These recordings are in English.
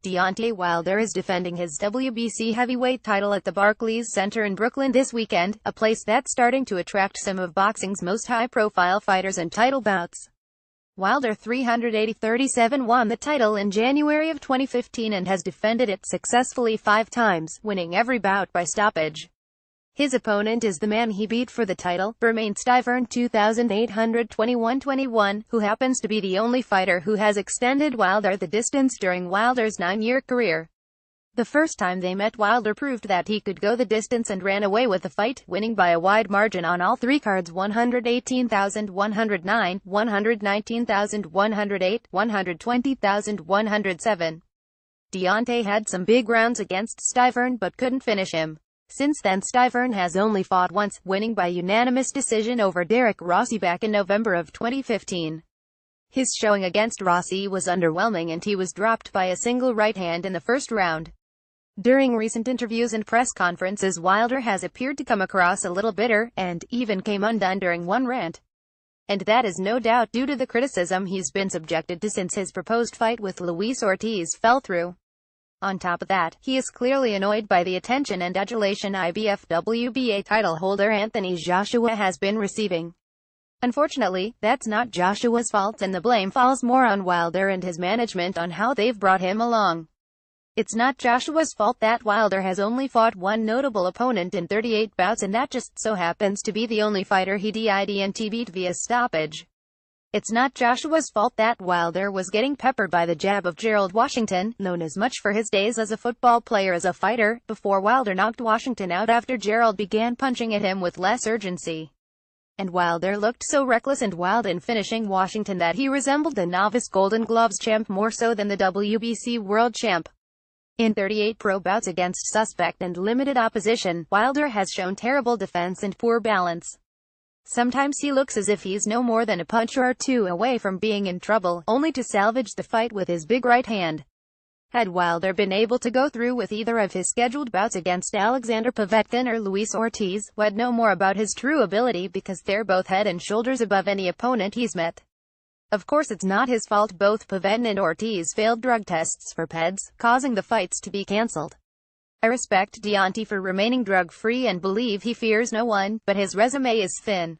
Deontay Wilder is defending his WBC heavyweight title at the Barclays Center in Brooklyn this weekend, a place that's starting to attract some of boxing's most high-profile fighters and title bouts. Wilder 380-37 won the title in January of 2015 and has defended it successfully 5 times, winning every bout by stoppage. His opponent is the man he beat for the title, stiverne 2821-21, who happens to be the only fighter who has extended Wilder the distance during Wilder's 9-year career. The first time they met, Wilder proved that he could go the distance and ran away with the fight, winning by a wide margin on all 3 cards: 118,109, 119,108, 120,107. Deontay had some big rounds against Stiverne but couldn't finish him. Since then, Stiverne has only fought once, winning by unanimous decision over Derek Rossi back in November of 2015. His showing against Rossi was underwhelming and he was dropped by a single right hand in the first round. During recent interviews and press conferences, Wilder has appeared to come across a little bitter, and even came undone during one rant. And that is no doubt due to the criticism he's been subjected to since his proposed fight with Luis Ortiz fell through. On top of that, he is clearly annoyed by the attention and adulation IBF WBA title holder Anthony Joshua has been receiving. Unfortunately, that's not Joshua's fault, and the blame falls more on Wilder and his management on how they've brought him along. It's not Joshua's fault that Wilder has only fought one notable opponent in 38 bouts, and that just so happens to be the only fighter he didn't beat via stoppage. It's not Joshua's fault that Wilder was getting peppered by the jab of Gerald Washington, known as much for his days as a football player as a fighter, before Wilder knocked Washington out after Gerald began punching at him with less urgency. And Wilder looked so reckless and wild in finishing Washington that he resembled the novice Golden Gloves champ more so than the WBC world champ. In 38 pro bouts against suspect and limited opposition, Wilder has shown terrible defense and poor balance. Sometimes he looks as if he's no more than a punch or 2 away from being in trouble, only to salvage the fight with his big right hand. Had Wilder been able to go through with either of his scheduled bouts against Alexander Povetkin or Luis Ortiz, we'd know more about his true ability, because they're both head and shoulders above any opponent he's met. Of course, it's not his fault both Povetkin and Ortiz failed drug tests for PEDs, causing the fights to be cancelled. I respect Deontay for remaining drug-free and believe he fears no one, but his resume is thin.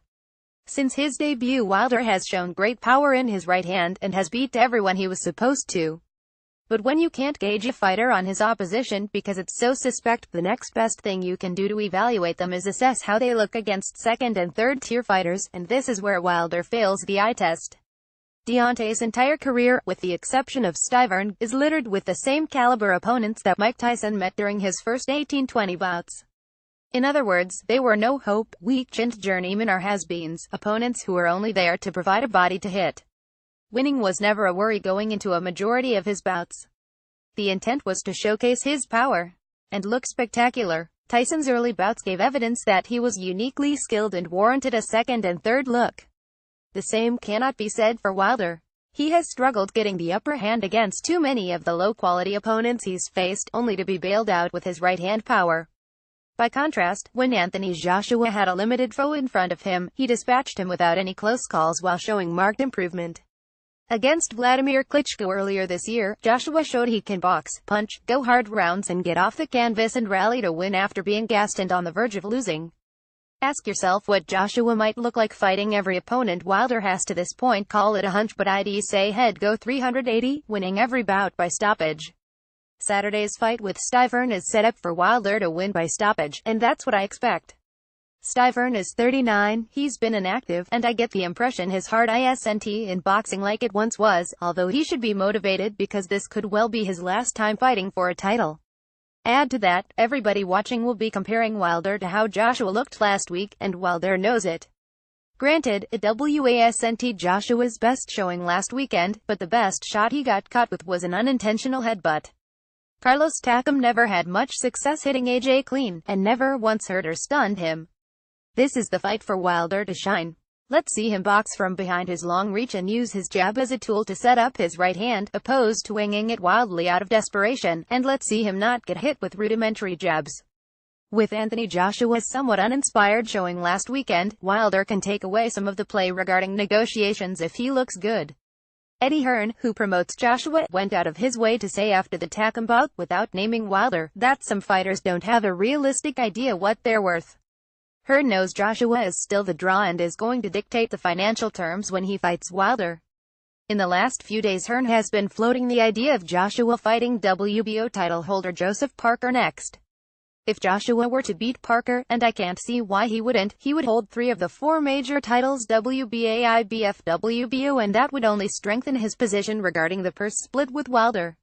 Since his debut, Wilder has shown great power in his right hand, and has beat everyone he was supposed to. But when you can't gauge a fighter on his opposition, because it's so suspect, the next best thing you can do to evaluate them is assess how they look against second and third tier fighters, and this is where Wilder fails the eye test. Deontay's entire career, with the exception of Stiverne, is littered with the same caliber opponents that Mike Tyson met during his first 18-20 bouts. In other words, they were no hope, weekend journeymen or has-beens, opponents who were only there to provide a body to hit. Winning was never a worry going into a majority of his bouts. The intent was to showcase his power and look spectacular. Tyson's early bouts gave evidence that he was uniquely skilled and warranted a second and third look. The same cannot be said for Wilder. He has struggled getting the upper hand against too many of the low-quality opponents he's faced, only to be bailed out with his right-hand power. By contrast, when Anthony Joshua had a limited foe in front of him, he dispatched him without any close calls while showing marked improvement. Against Vladimir Klitschko earlier this year, Joshua showed he can box, punch, go hard rounds and get off the canvas and rally to win after being gassed and on the verge of losing. Ask yourself what Joshua might look like fighting every opponent Wilder has to this point. Call it a hunch, but I'd say he'd go 380, winning every bout by stoppage. Saturday's fight with Stiverne is set up for Wilder to win by stoppage, and that's what I expect. Stiverne is 39, he's been inactive, and I get the impression his heart isn't in boxing like it once was, although he should be motivated because this could well be his last time fighting for a title. Add to that, everybody watching will be comparing Wilder to how Joshua looked last week, and Wilder knows it. Granted, it wasn't Joshua's best showing last weekend, but the best shot he got caught with was an unintentional headbutt. Carlos Takam never had much success hitting AJ clean, and never once hurt or stunned him. This is the fight for Wilder to shine. Let's see him box from behind his long reach and use his jab as a tool to set up his right hand, opposed to winging it wildly out of desperation, and let's see him not get hit with rudimentary jabs. With Anthony Joshua's somewhat uninspired showing last weekend, Wilder can take away some of the play regarding negotiations if he looks good. Eddie Hearn, who promotes Joshua, went out of his way to say after the Takam bout, without naming Wilder, that some fighters don't have a realistic idea what they're worth. Hearn knows Joshua is still the draw and is going to dictate the financial terms when he fights Wilder. In the last few days, Hearn has been floating the idea of Joshua fighting WBO title holder Joseph Parker next. If Joshua were to beat Parker, and I can't see why he wouldn't, he would hold 3 of the 4 major titles, WBA, IBF, WBO, and that would only strengthen his position regarding the purse split with Wilder.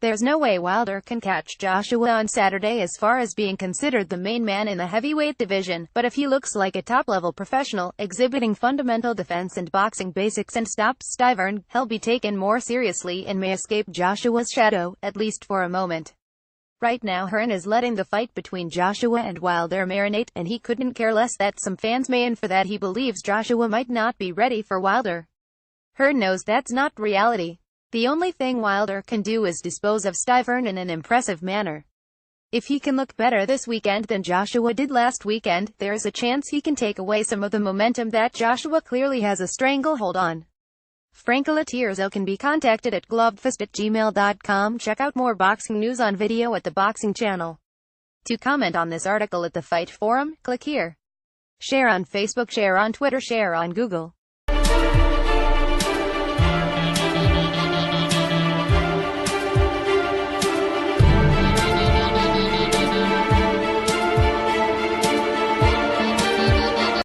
There's no way Wilder can catch Joshua on Saturday as far as being considered the main man in the heavyweight division, but if he looks like a top-level professional, exhibiting fundamental defense and boxing basics and stops stiverne, he'll be taken more seriously and may escape Joshua's shadow, at least for a moment. Right now Hearn is letting the fight between Joshua and Wilder marinate, and he couldn't care less that some fans may infer that he believes Joshua might not be ready for Wilder. Hearn knows that's not reality. The only thing Wilder can do is dispose of stiverne in an impressive manner. If he can look better this weekend than Joshua did last weekend, there's a chance he can take away some of the momentum that Joshua clearly has a stranglehold on. Franco Latirzo can be contacted at globfest@gmail.com. Check out more boxing news on video at the Boxing Channel. To comment on this article at the Fight Forum, click here. Share on Facebook, share on Twitter, share on Google.